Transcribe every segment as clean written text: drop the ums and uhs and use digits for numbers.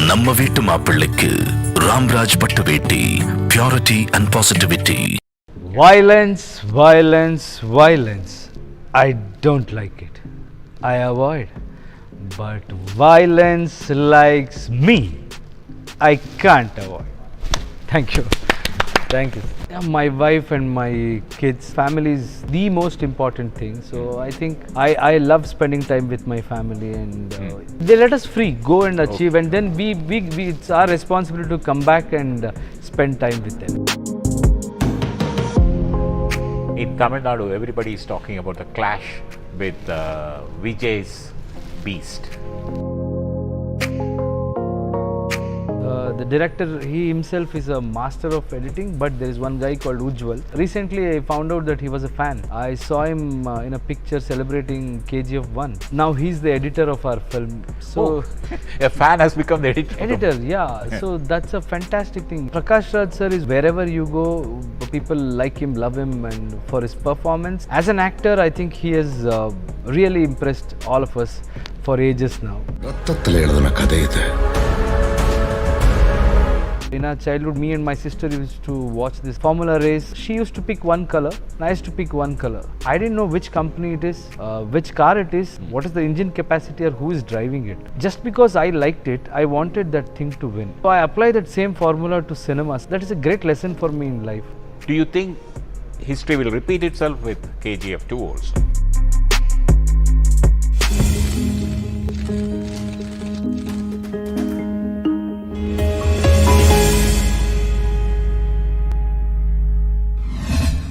நம்ம வீட்டு மாப்பிள்ளைக்கு ராம்ராஜ் பட்டு வேட்டி, purity and positivity. Violence, violence, violence. I don't like it. I avoid. But violence likes me. I can't avoid. Thank you. Thank you. Yeah, my wife and my kids, family is the most important thing. So I think I love spending time with my family, and they let us free, go and achieve, and then we it's our responsibility to come back and spend time with them. In Tamil Nadu, everybody is talking about the clash with Vijay's Beast. The director, he himself is a master of editing, but there is one guy called Ujjwal. Recently I found out that he was a fan. I saw him in a picture celebrating KGF 1. Now he's the editor of our film. So a fan has become the editor. Editor, yeah. So that's a fantastic thing. Prakash Raj sir is wherever you go, people like him, love him, and for his performance. As an actor, I think he has really impressed all of us for ages now. In our childhood, me and my sister used to watch this formula race. She used to pick one color, and I used to pick one color. I didn't know which company it is, which car it is, what is the engine capacity, or who is driving it. Just because I liked it, I wanted that thing to win. So I apply that same formula to cinemas. That is a great lesson for me in life. Do you think history will repeat itself with KGF 2 also?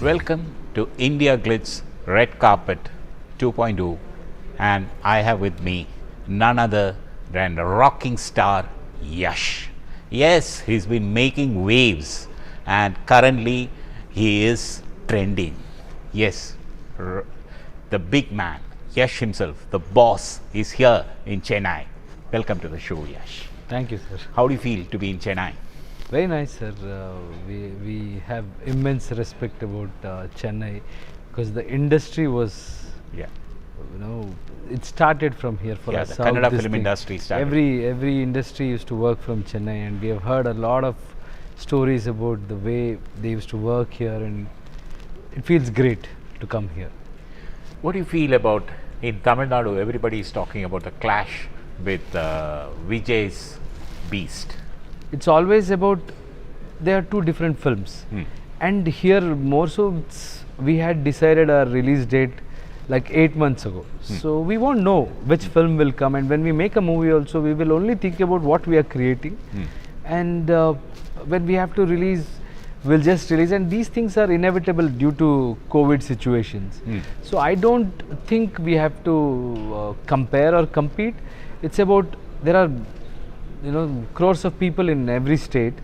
Welcome to IndiaGlitz Red Carpet 2.0, and I have with me none other than the rocking star Yash. Yes, he's been making waves, and currently he is trending. Yes, the big man, Yash himself, the boss, is here in Chennai. Welcome to the show, Yash. Thank you, sir. How do you feel to be in Chennai? Very nice, sir. We have immense respect about Chennai, because the industry was, it started from here for us. The Kannada film industry started. Every industry used to work from Chennai, and we have heard a lot of stories about the way they used to work here, and it feels great to come here. What do you feel about, in Tamil Nadu, everybody is talking about the clash with Vijay's Beast? It's always about, there are two different films, and here more so we had decided our release date like 8 months ago. So we won't know which film will come, and when we make a movie also, we will only think about what we are creating, and when we have to release, we'll just release, and these things are inevitable due to COVID situations. So I don't think we have to compare or compete. It's about, there are crores of people in every state,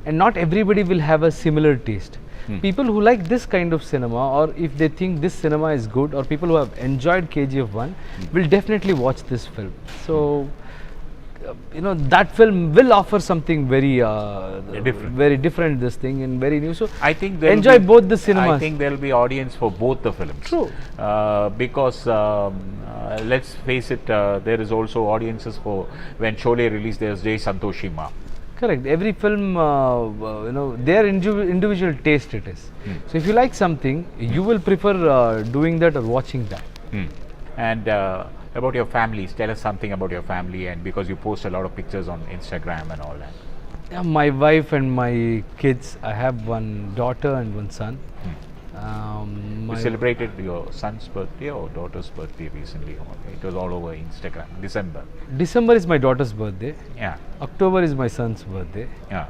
and not everybody will have a similar taste. People who like this kind of cinema, or if they think this cinema is good, or people who have enjoyed KGF 1 will definitely watch this film. So that film will offer something very different, this thing, and very new. So I think enjoy both the cinemas. I think there will be audience for both the films. True. Because let's face it, there is also audiences for, when Sholay released, there's Jay Santoshima. Correct. Every film, their individual taste it is. So if you like something, you will prefer doing that or watching that. And about your families, tell us something about your family, and because you post a lot of pictures on Instagram and all that. Yeah, my wife and my kids, I have one daughter and one son. You celebrated your son's birthday or daughter's birthday recently? It was all over Instagram. December is my daughter's birthday. Yeah. October is my son's birthday. Yeah.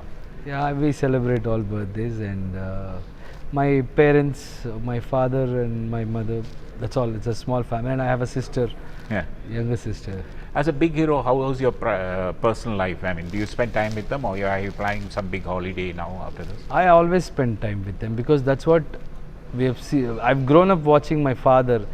Yeah, we celebrate all birthdays, and my parents, my father and my mother, that's all. It's a small family, and I have a sister, younger sister. As a big hero, how was your personal life? I mean, do you spend time with them, or are you planning some big holiday now after this? I always spend time with them, because that's what we have seen. I've grown up watching my father.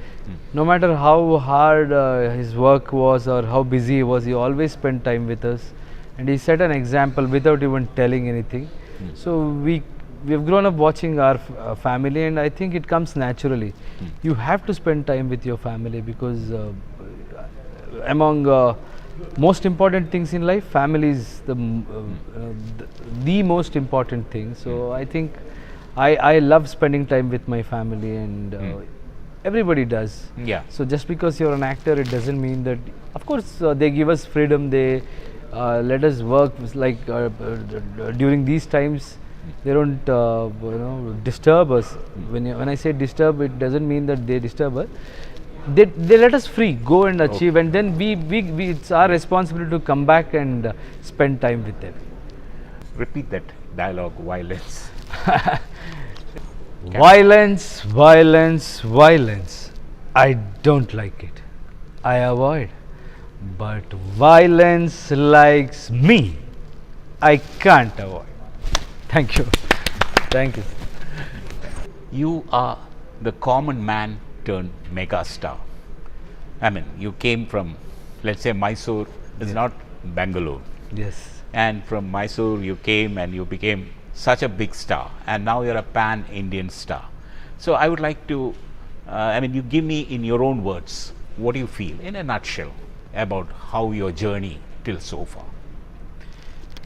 No matter how hard his work was or how busy he was, he always spent time with us, and he set an example without even telling anything. So we have grown up watching our family, and I think it comes naturally. You have to spend time with your family, because among most important things in life, family is the most important thing. So I think I love spending time with my family, and everybody does. Yeah. So just because you're an actor, it doesn't mean that. Of course, they give us freedom. They let us work. Like during these times, they don't disturb us. When I say disturb, it doesn't mean that they disturb us. They let us free, go and achieve, and then we it's our responsibility to come back and spend time with them. Repeat that dialogue, violence. Violence, violence, violence. I don't like it. I avoid. But violence likes me. I can't avoid. Thank you. Thank you. You are the common man turned mega star. I mean, you came from, let's say, Mysore. It's not Bangalore. Yes. And from Mysore, you came and you became such a big star. And now you're a pan-Indian star. So I would like to, you give me in your own words, what do you feel in a nutshell about how your journey till so far?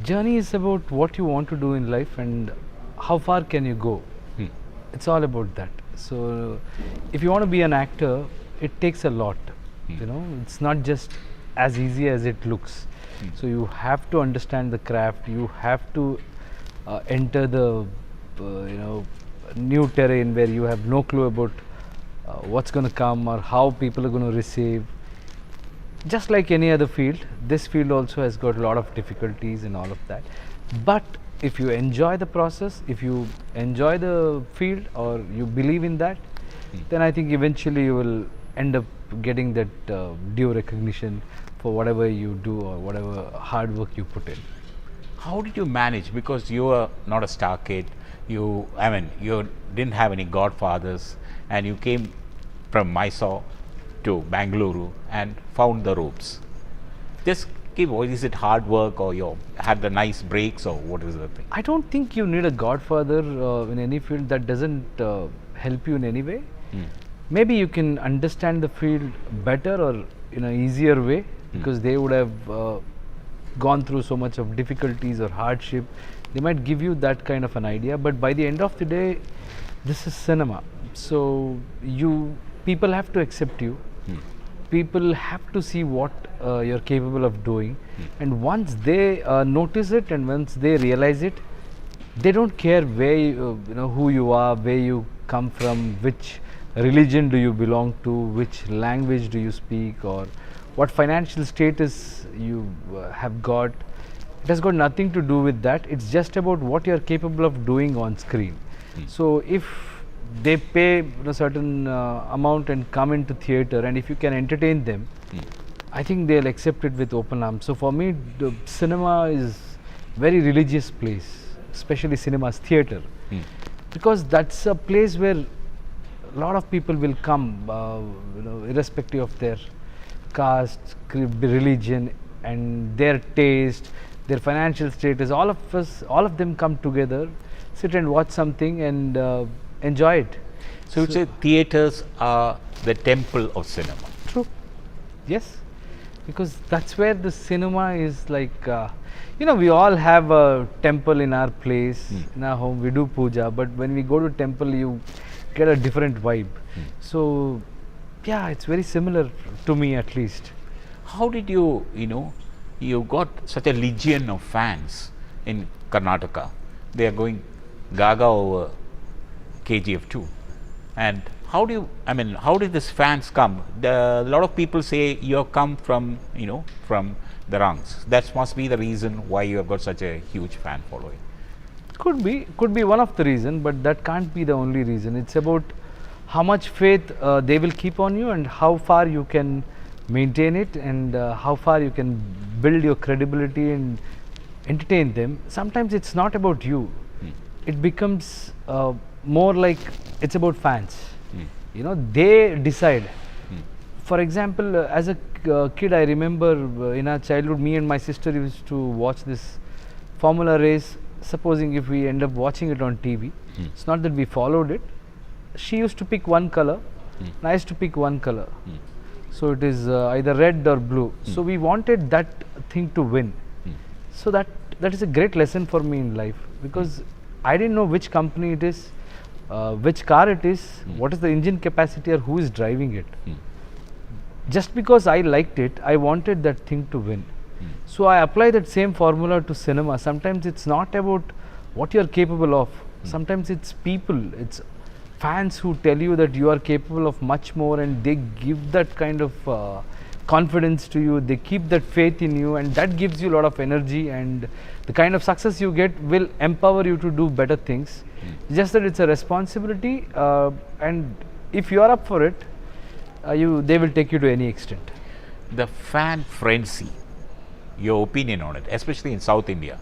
Journey is about what you want to do in life and how far can you go. It's all about that. So if you want to be an actor, it takes a lot. It's not just as easy as it looks. So you have to understand the craft. You have to enter the new terrain where you have no clue about what's going to come or how people are going to receive. Just like any other field, this field also has got a lot of difficulties and all of that. But if you enjoy the process, if you enjoy the field or you believe in that, then I think eventually you will end up getting that due recognition for whatever you do or whatever hard work you put in. How did you manage? Because you were not a star kid. You didn't have any godfathers, and you came from Mysore to Bangalore and found the ropes. Just give, is it hard work, or you had the nice breaks, or what is the thing? I don't think you need a godfather in any field. That doesn't help you in any way. Maybe you can understand the field better or in an easier way because they would have gone through so much of difficulties or hardship. They might give you that kind of an idea, but by the end of the day, this is cinema. So people have to accept you. People have to see what you're capable of doing, and once they notice it and once they realize it, they don't care where who you are, where you come from, which religion do you belong to, which language do you speak, or what financial status you have got. It has got nothing to do with that. It's just about what you're capable of doing on screen. So if they pay a certain amount and come into theatre, and if you can entertain them, I think they'll accept it with open arms. So for me, the cinema is very religious place, especially cinemas, theatre, because that's a place where a lot of people will come, irrespective of their caste, religion, and their taste, their financial status. All of them come together, sit and watch something and enjoy it. So you'd say theatres are the temple of cinema. True. Yes, because that's where the cinema is like, we all have a temple in our place, in our home, we do puja, but when we go to temple, you get a different vibe. So, yeah, it's very similar to me at least. How did you got such a legion of fans in Karnataka? They are going gaga over KGF 2. And how did these fans come? A lot of people say you have come from the ranks. That must be the reason why you have got such a huge fan following. Could be one of the reason, but that can't be the only reason. It's about how much faith they will keep on you and how far you can maintain it, and how far you can build your credibility and entertain them. Sometimes it's not about you. It becomes more like it's about fans. They decide. For example, as a kid, I remember in our childhood, me and my sister used to watch this formula race. Supposing if we end up watching it on TV, it's not that we followed it. She used to pick one color, and I used to pick one color. So it is either red or blue. So we wanted that thing to win. So that is a great lesson for me in life, because I didn't know which company it is, which car it is, what is the engine capacity, or who is driving it. Just because I liked it, I wanted that thing to win. So I apply that same formula to cinema. Sometimes it's not about what you are capable of. Sometimes it's people, it's fans who tell you that you are capable of much more, and they give that kind of confidence to you. They keep that faith in you, and that gives you a lot of energy, and the kind of success you get will empower you to do better things. Just that it's a responsibility, and if you are up for it, they will take you to any extent. The fan frenzy, your opinion on it, especially in South India.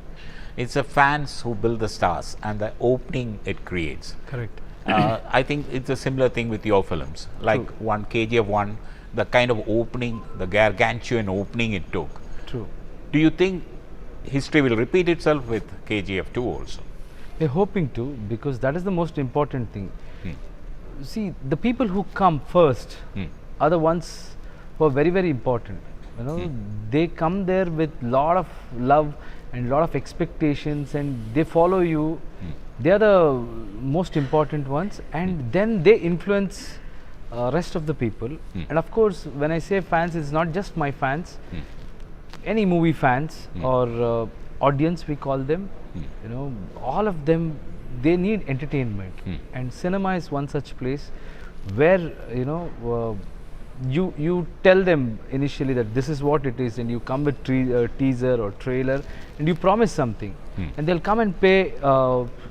It's the fans who build the stars and the opening it creates. Correct. I think it's a similar thing with your films. Like True. one KGF 1, the kind of opening, the gargantuan opening it took. True. Do you think history will repeat itself with KGF 2 also? We're hoping to, because that is the most important thing. See, the people who come first are the ones who are very, very important. You know, they come there with lot of love and lot of expectations, and they follow you. They are the most important ones, and then they influence rest of the people. And of course, when I say fans, it's not just my fans. Any movie fans or audience, we call them. You know, all of them, they need entertainment, and cinema is one such place where, you know, you tell them initially that this is what it is, and you come with teaser or trailer, and you promise something, and they'll come and pay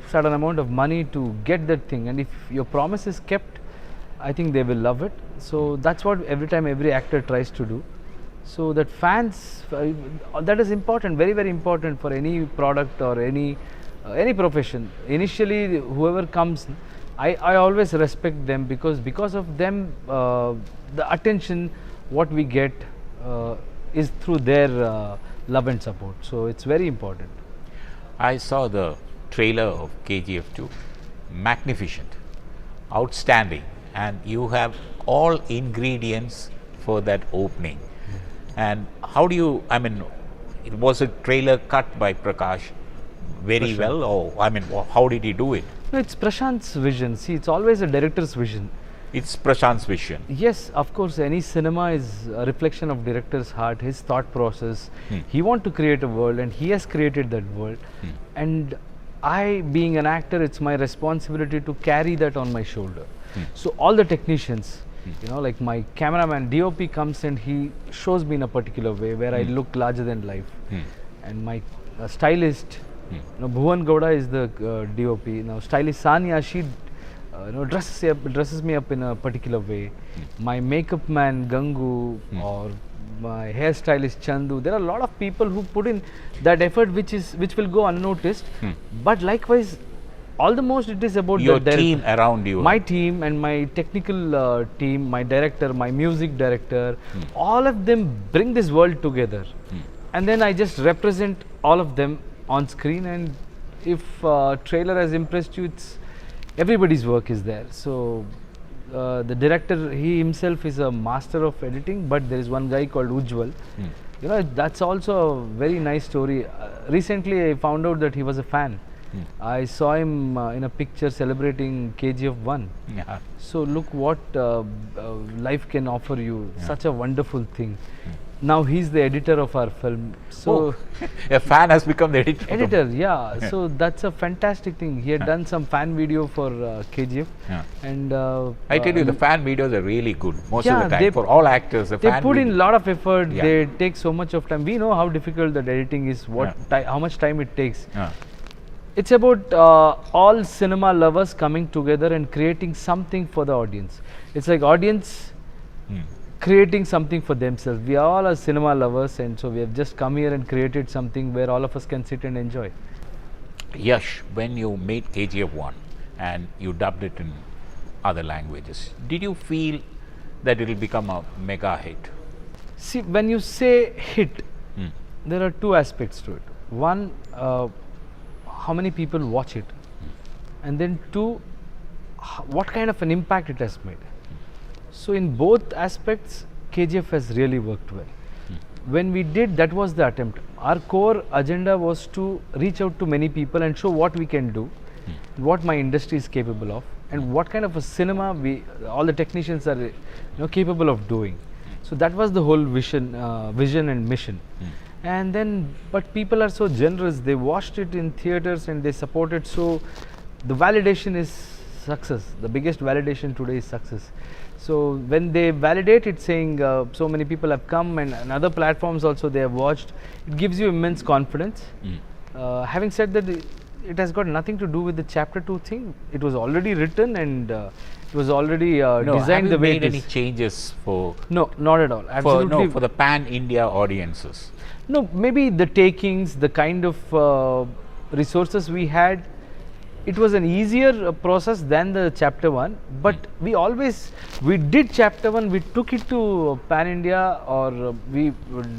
certain amount of money to get that thing, and if your promise is kept, I think they will love it. So that's what every time every actor tries to do. So that fans, that is important, very, very important for any product or any profession. Initially, whoever comes, I always respect them, because of them, the attention what we get is through their love and support. So it's very important. I saw the trailer of KGF 2, magnificent, outstanding, and you have all ingredients for that opening. And how do you, I mean, it was a trailer cut by Prakash very well, or I mean, how did he do it? No, it's Prashanth's vision. See, it's always a director's vision. It's Prashanth's vision. Yes, of course, any cinema is a reflection of director's heart, his thought process. He wants to create a world, and he has created that world. And I, being an actor, it's my responsibility to carry that on my shoulder. So all the technicians, you know, like my cameraman, DOP comes and he shows me in a particular way where I look larger than life. And my stylist, you know, Bhuvan Gowda is the DOP. Now, stylist Sanya, she you know, dresses me up in a particular way. My makeup man Gangu, or my hairstylist Chandu. There are a lot of people who put in that effort, which will go unnoticed. But likewise, all the most it is about your the team around you. My team and my technical team, my director, my music director, all of them bring this world together. And then I just represent all of them on screen, and if trailer has impressed you, it's everybody's work is there. So the director, he himself is a master of editing, but there is one guy called Ujjwal. You know, that's also a very nice story. Recently I found out that he was a fan. I saw him in a picture celebrating KGF 1. So look what life can offer you, such a wonderful thing. Now he's the editor of our film. So a fan has become the editor. Yeah. So that's a fantastic thing. He had done some fan video for KGF, and I tell you, the fan videos are really good most of the time they for all actors. The they fan put in a lot of effort. Yeah. They take so much of time. We know how difficult that editing is. How much time it takes. It's about all cinema lovers coming together and creating something for the audience. It's like audience creating something for themselves. We all are cinema lovers, and so we have just come here and created something where all of us can sit and enjoy. Yash, when you made KGF 1 and you dubbed it in other languages, did you feel that it will become a mega hit? See, when you say hit, there are two aspects to it. One, how many people watch it, and then two, what kind of an impact it has made. So in both aspects, KGF has really worked well. When we did, that was the attempt. Our core agenda was to reach out to many people and show what we can do, what my industry is capable of, and what kind of a cinema all the technicians are capable of doing. So that was the whole vision and mission. And then, but people are so generous, they watched it in theaters and they supported, so the validation is success. The biggest validation today is success. So when they validate it, saying so many people have come and other platforms also they have watched, it gives you immense confidence. Having said that, it has got nothing to do with the chapter 2 thing. It was already written and it was already designed the way made it any is. changes for No, not at all. Absolutely. for the pan India audiences? No, maybe the takings, the kind of resources we had, it was an easier process than the chapter 1, but we did chapter 1, we took it to pan India, or we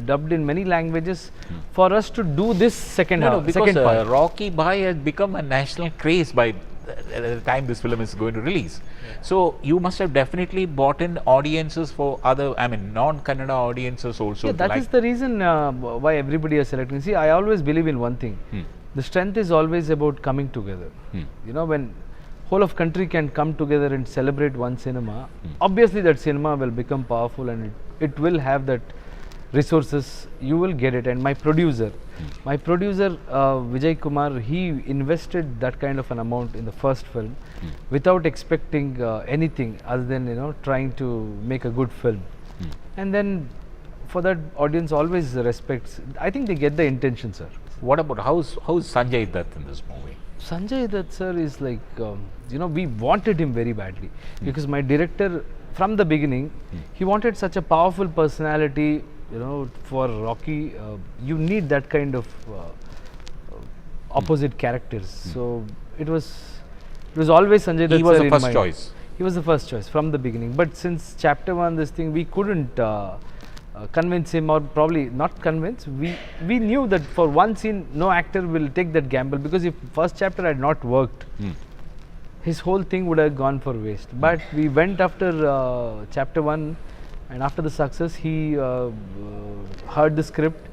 dubbed in many languages for us to do this second Because second part. Rocky Bhai has become a national craze by the time this film is going to release. So you must have definitely brought in audiences for other, non-Kannada audiences also. Yeah, that is the reason why everybody is selecting. See, I always believe in one thing. The strength is always about coming together. When whole of country can come together and celebrate one cinema, obviously that cinema will become powerful and it will have that resources, you will get it. And my producer, Vijay Kumar, he invested that kind of an amount in the first film without expecting anything other than trying to make a good film. And then for that, audience always respects. I think they get the intention, sir. What about how's Sanjay Dutt in this movie? Sanjay Dutt, sir, is like, we wanted him very badly because my director, from the beginning, he wanted such a powerful personality. For Rocky, you need that kind of opposite characters. So it was always Sanjay Dutt. He was sir the in first my- choice. He was the first choice from the beginning. But since chapter 1, this thing, we couldn't convince him, or probably not convince. We knew that for one scene, no actor will take that gamble, because if first chapter had not worked, his whole thing would have gone for waste. But we went after chapter 1, and after the success, he heard the script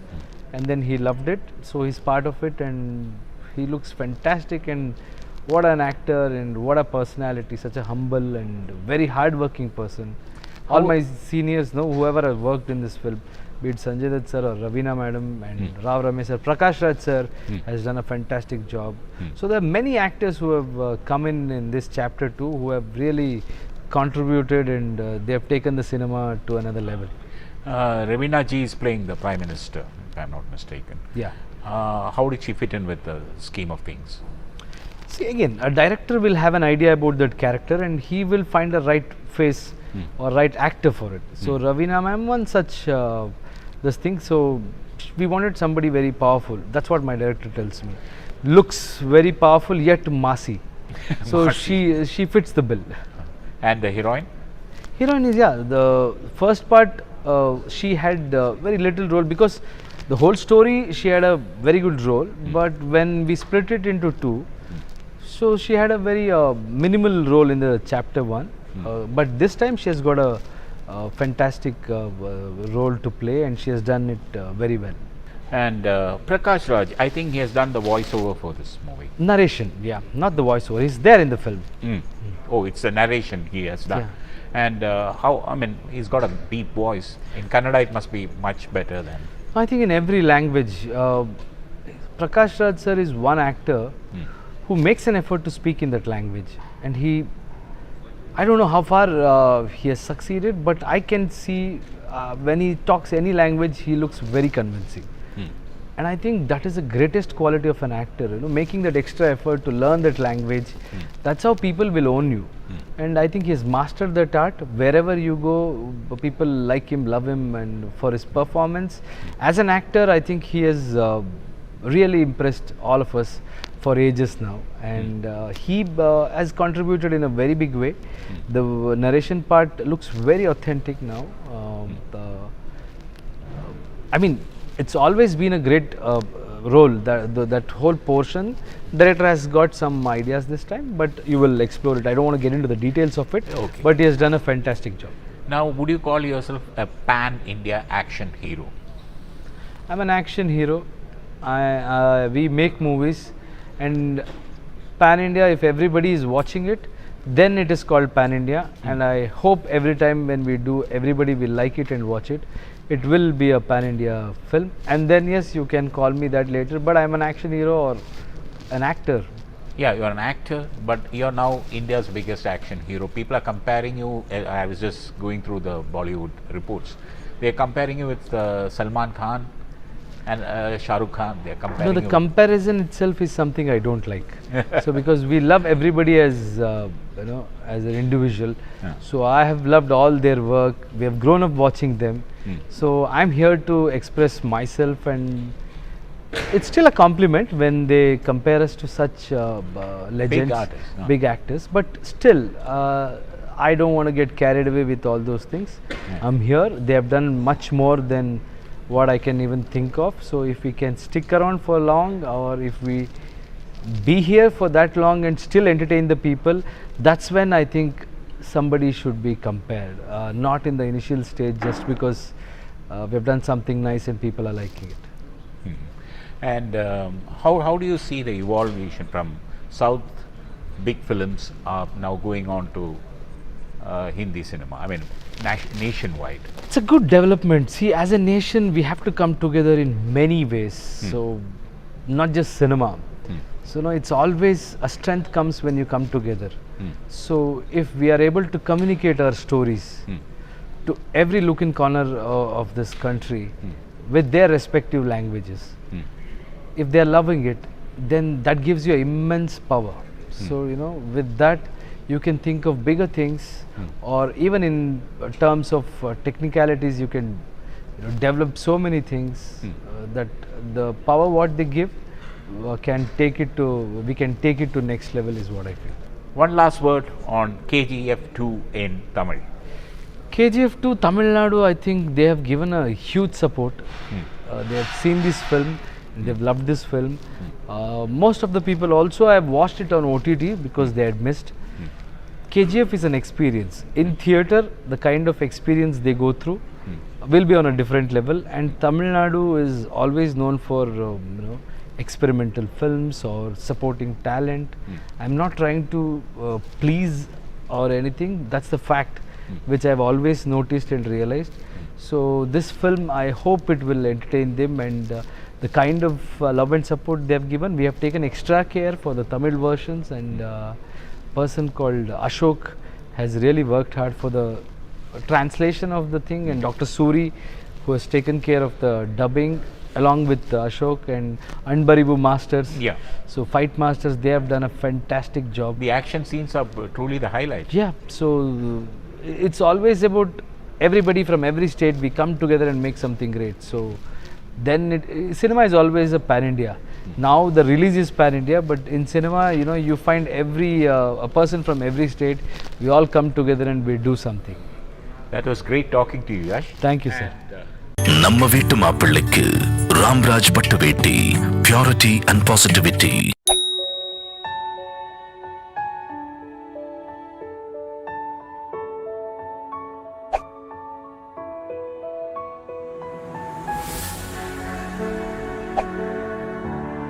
and then he loved it. So he's part of it and he looks fantastic, and what an actor and what a personality, such a humble and very hard-working person. All my seniors know, whoever has worked in this film, be it Sanjay Dutt sir or Ravina madam and Rao Ramesh sir, Prakash Raj sir has done a fantastic job. So there are many actors who have come in this chapter 2 who have really contributed, and they have taken the cinema to another level. Ravina ji is playing the Prime Minister, if I am not mistaken. Yeah. How did she fit in with the scheme of things? See, again, a director will have an idea about that character and he will find the right face or right actor for it. So Ravina ma'am won such this thing. So we wanted somebody very powerful. That's what my director tells me. Looks very powerful yet massy. So she fits the bill. And the heroine? Heroine is, the first part she had very little role, because the whole story she had a very good role, but when we split it into 2, so she had a very minimal role in the chapter 1, but this time she has got a fantastic role to play, and she has done it very well. And Prakash Raj, I think he has done the voiceover for this movie. Narration, not the voiceover, he's there in the film. Oh, it's the narration he has done. Yeah. And he's got a deep voice. In Kannada, it must be much better than. I think in every language, Prakash Raj sir is one actor who makes an effort to speak in that language, and I don't know how far he has succeeded, but I can see when he talks any language, he looks very convincing. And I think that is the greatest quality of an actor, making that extra effort to learn that language. That's how people will own you. And I think he has mastered that art. Wherever you go, people like him, love him, and for his performance. As an actor, I think he has really impressed all of us for ages now. And he has contributed in a very big way. The narration part looks very authentic now. It's always been a great role, that whole portion. Director has got some ideas this time, but you will explore it. I don't want to get into the details of it, but he has done a fantastic job. Now, would you call yourself a pan-India action hero? I'm an action hero. We make movies, and Pan India, if everybody is watching it, then it is called Pan India. And I hope every time when we do, everybody will like it and watch it. It will be a Pan India film. And then, yes, you can call me that later, but I'm an action hero or an actor. Yeah, you're an actor, but you're now India's biggest action hero. People are comparing you. I was just going through the Bollywood reports. They're comparing you with Salman Khan and Shah Rukh Khan. They're comparing. No, the comparison itself is something I don't like. So because we love everybody as as an individual. Yeah. So I have loved all their work. We have grown up watching them. So I'm here to express myself, and it's still a compliment when they compare us to such legends, artists, no? big actors. But still, I don't want to get carried away with all those things. Yeah. I'm here. They have done much more than what I can even think of. So if we can stick around for long, or if we be here for that long and still entertain the people, that's when I think somebody should be compared. Not in the initial stage, just because we've done something nice and people are liking it. And how do you see the evolution from South big films are now going on to Hindi cinema? I mean, nationwide. It's a good development. See, as a nation, we have to come together in many ways. So, not just cinema. So, no, it's always a strength comes when you come together. So, if we are able to communicate our stories to every nook and corner of this country with their respective languages, if they are loving it, then that gives you immense power. So, with that, you can think of bigger things, or even in terms of technicalities, you can develop so many things that the power what they give we can take it to next level is what I feel. One last word on KGF 2 in Tamil. KGF 2 Tamil Nadu, I think they have given a huge support. They have seen this film, they've loved this film. Most of the people also have watched it on OTT because they had missed. KGF is an experience. In theatre, the kind of experience they go through will be on a different level, and Tamil Nadu is always known for experimental films or supporting talent. I'm not trying to please or anything. That's the fact which I've always noticed and realized. So this film, I hope it will entertain them, and the kind of love and support they have given. We have taken extra care for the Tamil versions, and person called Ashok has really worked hard for the translation of the thing, and Dr. Suri, who has taken care of the dubbing along with Ashok, and Anbaribu Masters. Yeah. So Fight Masters, they have done a fantastic job. The action scenes are truly the highlight. Yeah, so it's always about everybody from every state, we come together and make something great. So then cinema is always a pan-India. Now the release is pan-India, but in cinema, you find a person from every state, we all come together and we do something. That was great talking to you, Yash. Thank you, sir. நம்ம வீட்டு மாப்பிள்ளைக்கு ராம்ராஜ் பட்டு வேட்டி, purity and positivity.